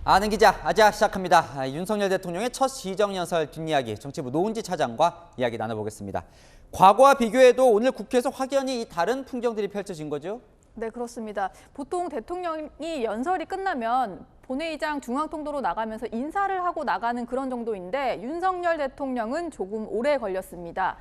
아는 기자 아자 시작합니다. 윤석열 대통령의 첫 시정연설 뒷이야기 정치부 노은지 차장과 이야기 나눠보겠습니다. 과거와 비교해도 오늘 국회에서 확연히 다른 풍경들이 펼쳐진 거죠? 네, 그렇습니다. 보통 대통령이 연설이 끝나면 본회의장 중앙통로로 나가면서 인사를 하고 나가는 그런 정도인데 윤석열 대통령은 조금 오래 걸렸습니다.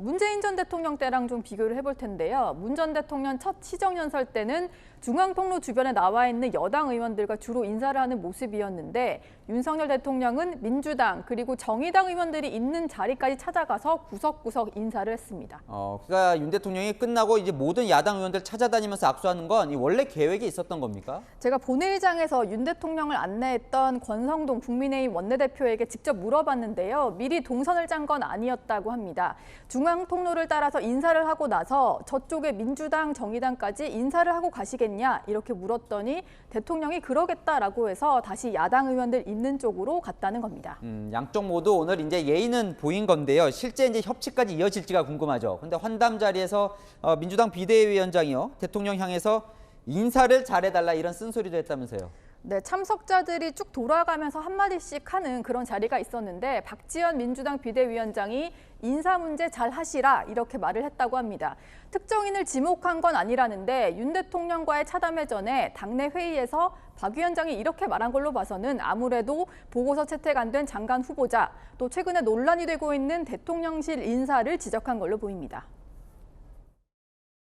문재인 전 대통령 때랑 좀 비교를 해볼 텐데요. 문 전 대통령 첫 시정연설 때는 중앙통로 주변에 나와 있는 여당 의원들과 주로 인사를 하는 모습이었는데 윤석열 대통령은 민주당 그리고 정의당 의원들이 있는 자리까지 찾아가서 구석구석 인사를 했습니다. 그러니까 윤 대통령이 끝나고 이제 모든 야당 의원들 찾아다니면서 악수하는 건 원래 계획이 있었던 겁니까? 제가 본회의장에서 윤 대통령을 안내했던 권성동 국민의힘 원내대표에게 직접 물어봤는데요. 미리 동선을 짠 건 아니었다고 합니다. 중앙통로를 따라서 인사를 하고 나서 저쪽에 민주당, 정의당까지 인사를 하고 가시겠냐 이렇게 물었더니 대통령이 그러겠다라고 해서 다시 야당 의원들 있는 쪽으로 갔다는 겁니다. 양쪽 모두 오늘 이제 예의는 보인 건데요. 실제 이제 협치까지 이어질지가 궁금하죠. 근데 환담 자리에서 민주당 비대위원장이요 대통령 향해서 인사를 잘해달라 이런 쓴소리도 했다면서요. 네, 참석자들이 쭉 돌아가면서 한마디씩 하는 그런 자리가 있었는데 박지원 민주당 비대위원장이 인사 문제 잘 하시라 이렇게 말을 했다고 합니다. 특정인을 지목한 건 아니라는데 윤 대통령과의 차담회 전에 당내 회의에서 박 위원장이 이렇게 말한 걸로 봐서는 아무래도 보고서 채택 안 된 장관 후보자 또 최근에 논란이 되고 있는 대통령실 인사를 지적한 걸로 보입니다.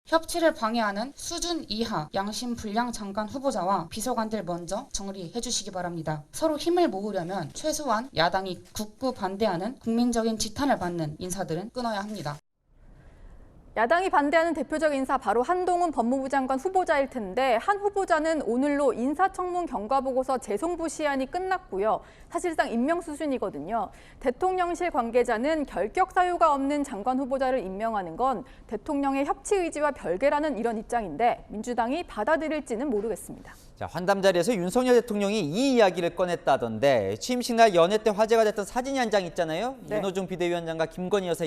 협치를 방해하는 수준 이하 양심 불량 장관 후보자와 비서관들 먼저 정리해 주시기 바랍니다. 서로 힘을 모으려면 최소한 야당이 극구 반대하는 국민적인 지탄을 받는 인사들은 끊어야 합니다. 야당이 반대하는 대표적 인사 바로 한동훈 법무부 장관 후보자일 텐데 한 후보자는 오늘로 인사청문 경과보고서 재송부 시한이 끝났고요. 사실상 임명 수순이거든요. 대통령실 관계자는 결격 사유가 없는 장관 후보자를 임명하는 건 대통령의 협치 의지와 별개라는 이런 입장인데 민주당이 받아들일지는 모르겠습니다. 자, 환담 자리에서 윤석열 대통령이 이 이야기를 꺼냈다던데 취임식 날 연회 때 화제가 됐던 사진 한 장 있잖아요. 네. 윤호중 비대위원장과 김건희 여사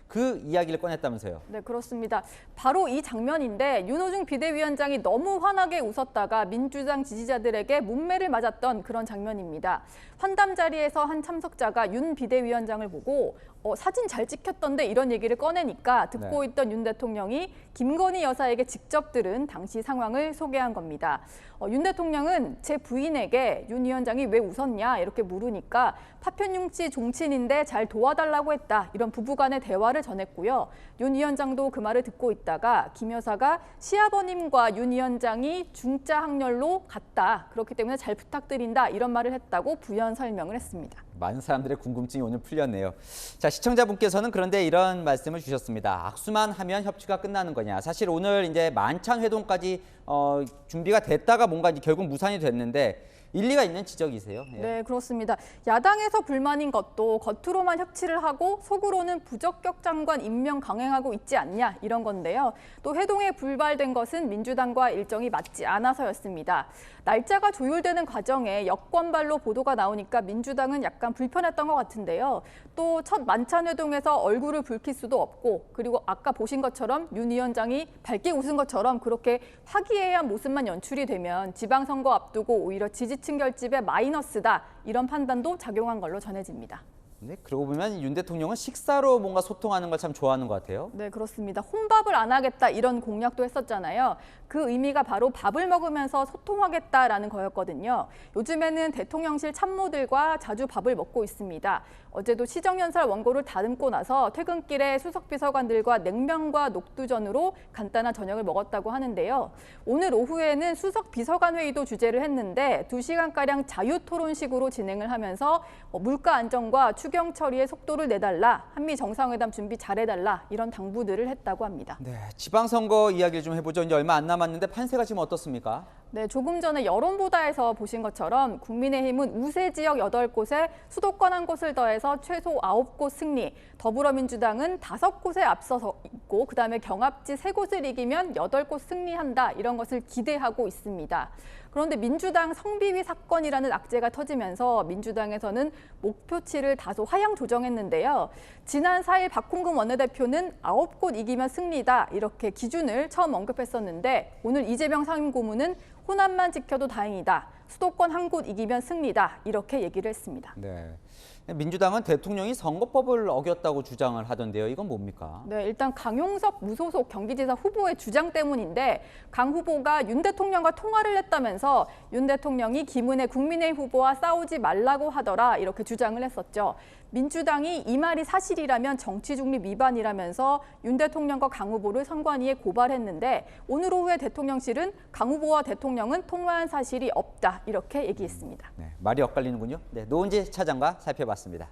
그 이야기를 꺼냈다면서요. 네, 그렇습니다. 바로 이 장면인데 윤호중 비대위원장이 너무 환하게 웃었다가 민주당 지지자들에게 문매를 맞았던 그런 장면입니다. 환담 자리에서 한 참석자가 윤 비대위원장을 보고 사진 잘 찍혔던데 이런 얘기를 꺼내니까 듣고 있던 윤 대통령이 김건희 여사에게 직접 들은 당시 상황을 소개한 겁니다. 윤 대통령은 제 부인에게 윤 위원장이 왜 웃었냐 이렇게 물으니까 파편용 씨 종친인데 잘 도와달라고 했다. 이런 부부간의 대화를 전했고요. 윤 위원장도 그 말을 듣고 있다가 김 여사가 시아버님과 윤 위원장이 중짜 학렬로 갔다. 그렇기 때문에 잘 부탁드린다. 이런 말을 했다고 부연 설명을 했습니다. 많은 사람들의 궁금증이 오늘 풀렸네요. 자, 시청자분께서는 그런데 이런 말씀을 주셨습니다. 악수만 하면 협치가 끝나는 거냐. 사실 오늘 이제 만찬 회동까지 준비가 됐다가 뭔가 이제 결국 무산이 됐는데 일리가 있는 지적이세요? 예. 네, 그렇습니다. 야당에서 불만인 것도 겉으로만 협치를 하고 속으로는 부적격 장관 임명 강행하고 있지 않냐 이런 건데요. 또 회동에 불발된 것은 민주당과 일정이 맞지 않아서였습니다. 날짜가 조율되는 과정에 여권발로 보도가 나오니까 민주당은 약간 불편했던 것 같은데요. 또 첫 만찬 회동에서 얼굴을 붉힐 수도 없고 그리고 아까 보신 것처럼 윤 위원장이 밝게 웃은 것처럼 그렇게 화기애애한 모습만 연출이 되면 지방선거 앞두고 오히려 지지층 결집에 마이너스다 이런 판단도 작용한 걸로 전해집니다. 네, 그러고 보면 윤 대통령은 식사로 뭔가 소통하는 걸 참 좋아하는 것 같아요. 네, 그렇습니다. 혼밥을 안 하겠다 이런 공약도 했었잖아요. 그 의미가 바로 밥을 먹으면서 소통하겠다라는 거였거든요. 요즘에는 대통령실 참모들과 자주 밥을 먹고 있습니다. 어제도 시정연설 원고를 다듬고 나서 퇴근길에 수석비서관들과 냉면과 녹두전으로 간단한 저녁을 먹었다고 하는데요. 오늘 오후에는 수석비서관 회의도 주재를 했는데 2시간가량 자유토론식으로 진행을 하면서 물가 안정과 추경 처리의 속도를 내달라, 한미 정상회담 준비 잘해달라 이런 당부들을 했다고 합니다. 네, 지방선거 이야기를 좀 해보죠. 이제 얼마 안 남았는데 판세가 지금 어떻습니까? 네, 조금 전에 여론보다에서 보신 것처럼 국민의힘은 우세 지역 8곳에 수도권 1곳을 더해서 최소 9곳 승리, 더불어민주당은 5곳에 앞서서 있고 그다음에 경합지 3곳을 이기면 8곳 승리한다 이런 것을 기대하고 있습니다. 그런데 민주당 성비위 사건이라는 악재가 터지면서 민주당에서는 목표치를 다소 하향 조정했는데요. 지난 4일 박홍근 원내대표는 9곳 이기면 승리다 이렇게 기준을 처음 언급했었는데 오늘 이재명 상임고문은 호남만 지켜도 다행이다. 수도권 한 곳 이기면 승리다 이렇게 얘기를 했습니다. 네. 민주당은 대통령이 선거법을 어겼다고 주장을 하던데요. 이건 뭡니까? 네, 일단 강용석 무소속 경기지사 후보의 주장 때문인데 강 후보가 윤 대통령과 통화를 했다면서 윤 대통령이 김은혜 국민의힘 후보와 싸우지 말라고 하더라 이렇게 주장을 했었죠. 민주당이 이 말이 사실이라면 정치 중립 위반이라면서 윤 대통령과 강 후보를 선관위에 고발했는데 오늘 오후에 대통령실은 강 후보와 대통령은 통화한 사실이 없다 이렇게 얘기했습니다. 네, 말이 엇갈리는군요. 네, 노은지 차장과 살펴봤습니다.